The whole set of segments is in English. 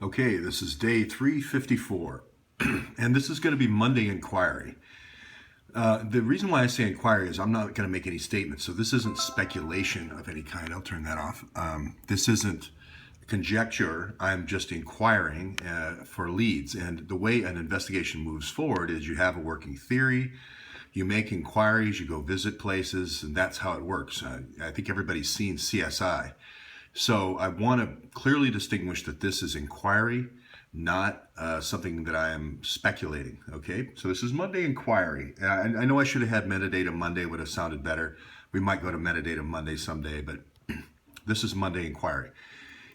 Okay, this is day 354, and this is going to be Monday inquiry. The reason why I say inquiry is I'm not going to make any statements, so this isn't speculation of any kind. I'll turn that off. This isn't conjecture. I'm just inquiring for leads, and the way an investigation moves forward is you have a working theory, you make inquiries, you go visit places, and that's how it works. I think everybody's seen CSI. So I want to clearly distinguish that this is inquiry, not something that I am speculating, okay? So this is Monday inquiry. I know I should have had metadata Monday, would have sounded better. We might go to metadata Monday someday, but this is Monday inquiry.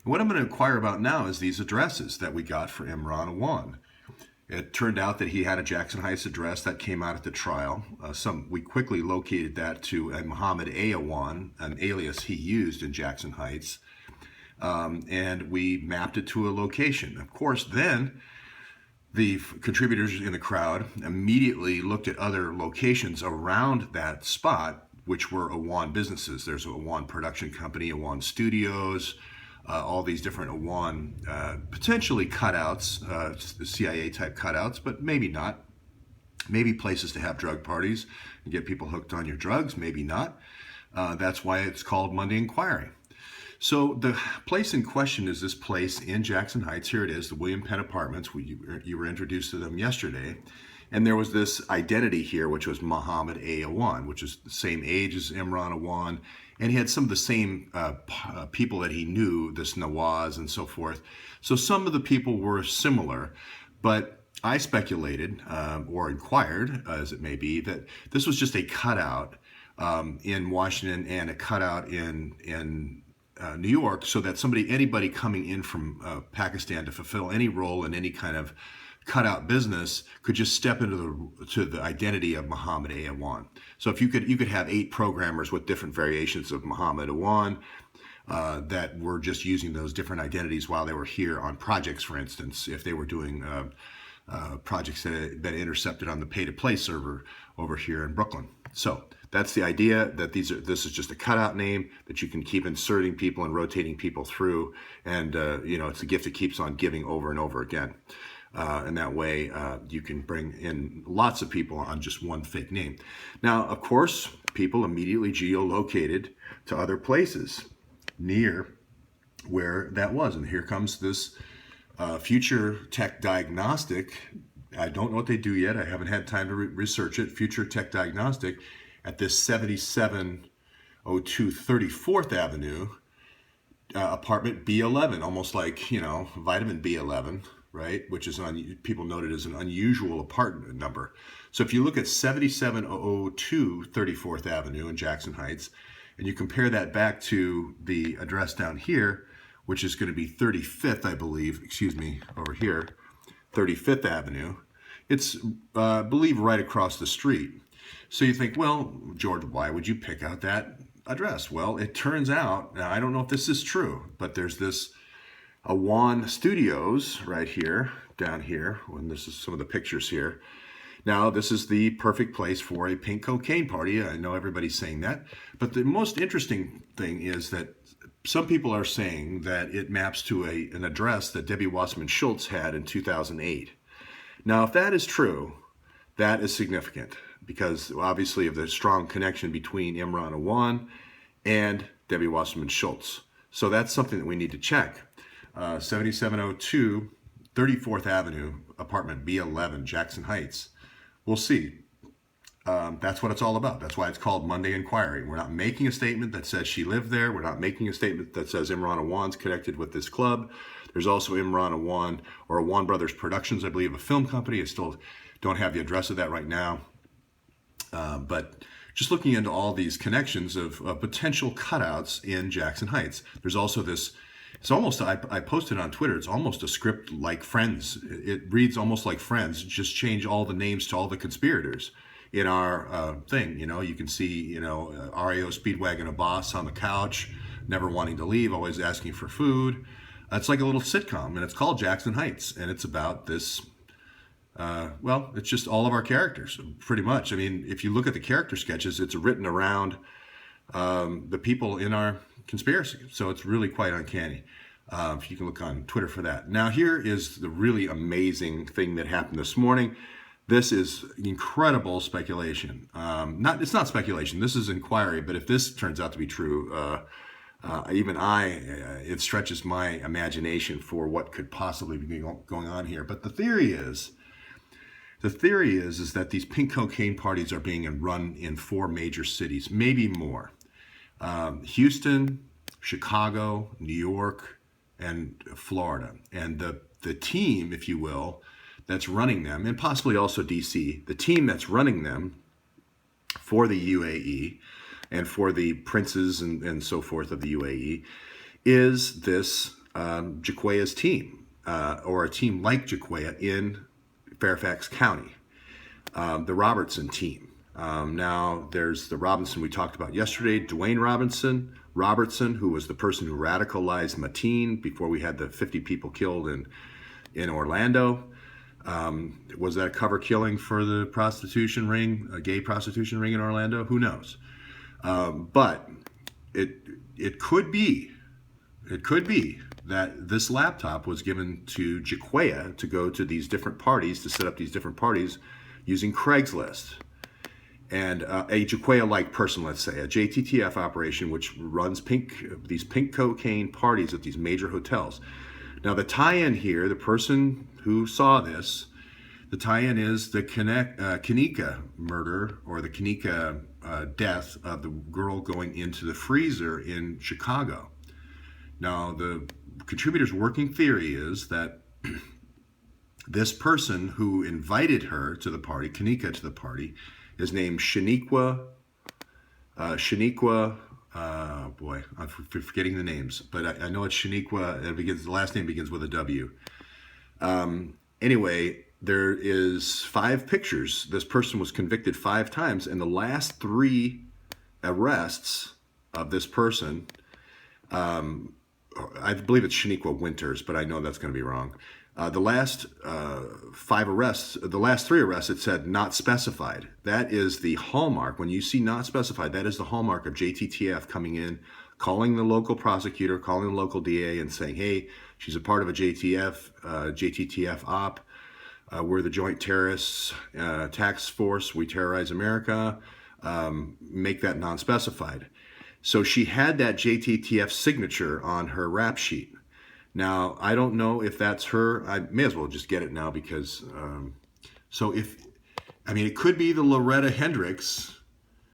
And what I'm going to inquire about now is these addresses that we got for Imran Awan. It turned out that he had a Jackson Heights address that came out at the trial. We quickly located that to a Muhammad A. Awan, an alias he used in Jackson Heights, and we mapped it to a location. Of course, then the contributors in the crowd immediately looked at other locations around that spot, which were Awan businesses. There's a Awan production company, Awan Studios, all these different Awan potentially cutouts, CIA type cutouts, but maybe not. Maybe places to have drug parties and get people hooked on your drugs, maybe not. That's why it's called Monday Inquiry. So the place in question is this place in Jackson Heights. Here it is, the William Penn Apartments. You were introduced to them yesterday. And there was this identity here, which was Muhammad A. Awan, which is the same age as Imran Awan. And he had some of the same people that he knew, this Nawaz and so forth. So some of the people were similar, but I speculated, or inquired, as it may be, that this was just a cutout in Washington and a cutout in New York, so that anybody coming in from Pakistan to fulfill any role in any kind of cutout business could just step into the identity of Muhammad A. Awan. So if you could have 8 programmers with different variations of Muhammad Awan that were just using those different identities while they were here on projects, for instance, if they were doing projects that had been intercepted on the pay-to-play server over here in Brooklyn. So that's the idea, that this is just a cutout name that you can keep inserting people and rotating people through, and it's a gift that keeps on giving over and over again. And that way you can bring in lots of people on just one fake name. Now, of course, people immediately geolocated to other places near where that was. And here comes this Future Tech Diagnostic. I don't know what they do yet. I haven't had time to research it. Future Tech Diagnostic at this 7702 34th Avenue apartment B11, almost like, vitamin B11. Right, which is people noted as an unusual apartment number. So if you look at 7702 34th Avenue in Jackson Heights, and you compare that back to the address down here, which is going to be 35th, I believe, over here, 35th Avenue, it's, I believe, right across the street. So you think, well, George, why would you pick out that address? Well, it turns out, now I don't know if this is true, but there's this Awan Studios right here, down here, and this is some of the pictures here. Now, this is the perfect place for a pink cocaine party. I know everybody's saying that. But the most interesting thing is that some people are saying that it maps to an address that Debbie Wasserman Schultz had in 2008. Now, if that is true, that is significant because obviously of the strong connection between Imran Awan and Debbie Wasserman Schultz. So that's something that we need to check. 7702 34th Avenue, apartment B11, Jackson Heights. We'll see. That's what it's all about. That's why it's called Monday Inquiry. We're not making a statement that says she lived there. We're not making a statement that says Imran Awan's connected with this club. There's also Imran Awan or Awan Brothers Productions, I believe, a film company. I still don't have the address of that right now. But just looking into all these connections of potential cutouts in Jackson Heights. There's also this. It's almost, I posted on Twitter, it's almost a script like Friends. It reads almost like Friends, just change all the names to all the conspirators in our thing. You can see, REO Speedwagon Abbas on the couch, never wanting to leave, always asking for food. It's like a little sitcom, and it's called Jackson Heights, and it's about this, it's just all of our characters, pretty much. I mean, if you look at the character sketches, it's written around the people in our conspiracy. So it's really quite uncanny. If you can look on Twitter for that. Now, here is the really amazing thing that happened this morning. This is incredible speculation. It's not speculation. This is inquiry. But if this turns out to be true, it stretches my imagination for what could possibly be going on here. But the theory is that these pink cocaine parties are being run in 4 major cities, maybe more: Houston, Chicago, New York, and Florida. And the team, if you will, that's running them, and possibly also DC, the team that's running them for the UAE and for the princes and so forth of the UAE is this Jaquaya's team, or a team like Jaquaya in Fairfax County, the Robertson team. Now, there's the Robinson we talked about yesterday, Dwayne Robertson, who was the person who radicalized Mateen before we had the 50 people killed in Orlando. Was that a cover killing for the prostitution ring, a gay prostitution ring in Orlando? Who knows? But it could be that this laptop was given to Jaquaya to go to these different parties, to set up these different parties using Craigslist. And a Jaquaya-like person, let's say, a JTTF operation, which runs these pink cocaine parties at these major hotels. Now, the tie-in here, the person who saw this, the tie-in is the Kanika murder, or the Kanika death of the girl going into the freezer in Chicago. Now, the contributor's working theory is that this person who invited her to the party, Kanika to the party, is named Shaniqua. Boy, I'm forgetting the names, but I know it's Shaniqua. The last name begins with a W. Anyway, there is 5 pictures. This person was convicted 5 times, and the last 3 arrests of this person, I believe it's Shaniqua Winters, but I know that's going to be wrong. The last 5 arrests, the last 3 arrests, it said not specified. That is the hallmark. When you see not specified, that is the hallmark of JTTF coming in, calling the local prosecutor, calling the local DA, and saying, "Hey, she's a part of a JTTF op. We're the Joint Terrorists Task Force. We terrorize America." Make that non-specified. So she had that JTTF signature on her rap sheet. Now, I don't know if that's her. I may as well just get it now because, it could be the Loretta Hendricks